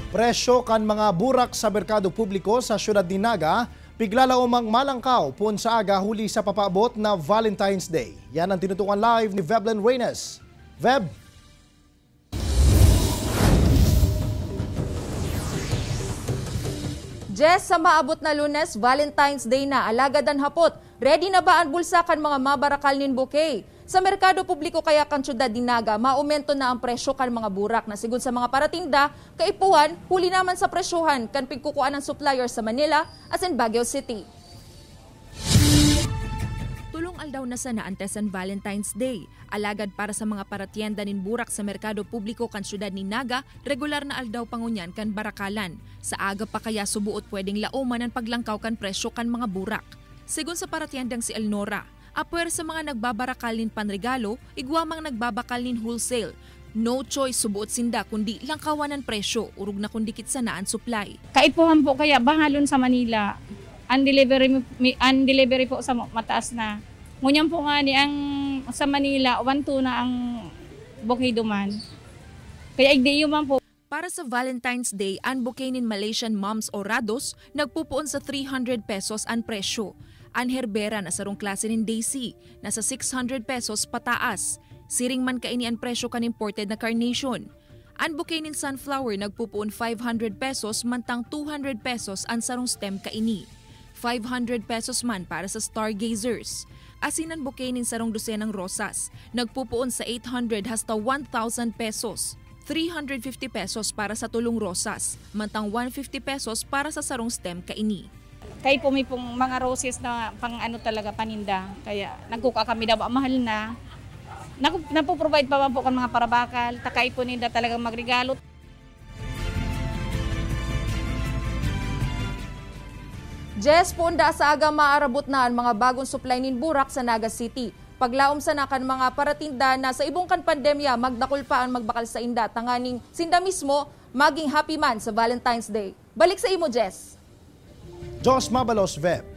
Presyo kan mga burak sa merkado publiko sa syudad ni Naga, piglala umang malangkaw pun sa aga huli sa papaabot na Valentine's Day. Yan ang tinutukan live ni Veblen Reynes. Veb? Jess, sa maabot na Lunes, Valentine's Day na, alagad ang hapot. Ready na ba ang bulsa kan mga mabarakal nin bouquet? Sa merkado publiko kaya kan syudad ni Naga, maumento na ang presyo kan mga burak na sigun sa mga paratinda, kaipuhan, huli naman sa presyohan kan pigkukuan ng supplier sa Manila as in Baguio City. Tulong aldaw na sa naantes ang Valentine's Day. Alagad para sa mga paratienda nin burak sa merkado publiko kan syudad ni Naga, regular na aldaw pangunyan kan barakalan. Sa aga pa kaya subuot pwedeng lauman ang paglangkaw kan presyo kan mga burak. Sigun sa paratiendang si Elnora, apwer sa mga nagbabarakal nin panregalo, igwamang nagbabakal nin wholesale. No choice subuot sinda kundi langkawan ang presyo, urug na kundi kitsanaan supply. Kaipuhan po kaya bahalon sa Manila. Undelivery po sa mataas na. Ngunyan po nga ni ang sa Manila, 1-2 na ang bouquet duman. Kaya igdi man po. Para sa Valentine's Day, ang bouquet nin Malaysian moms o rados, nagpupuon sa 300 pesos ang presyo. Ang herbera na sarong klase nin Daisy, nasa 600 pesos pataas. Siring man kaini ang presyo kan imported na carnation. Ang bouquet nin sunflower nagpupuon 500 pesos mantang 200 pesos ang sarong stem kaini. 500 pesos man para sa stargazers. Asin ang bouquet nin sarong dosenang rosas, nagpupuon sa 800 hasta 1,000 pesos. 350 pesos para sa tulong rosas, mantang 150 pesos para sa sarong stem kaini. Kaya po may pong mga roses na pang ano talaga paninda. Kaya nagkuka kami daw mahal na. Napoprovide pa man po kan mga parabakal. Takay po ninda talagang magregalo. Jess, punda sa aga maarabot na ang mga bagong supply nin burak sa Naga City. Paglaom sa nakan mga paratinda na sa ibong kan pandemya magdakol pa ang magbakal sa inda. Tanganing sinda mismo maging happy man sa Valentine's Day. Balik sa imo, Jess. Jos Mabalos, Veb.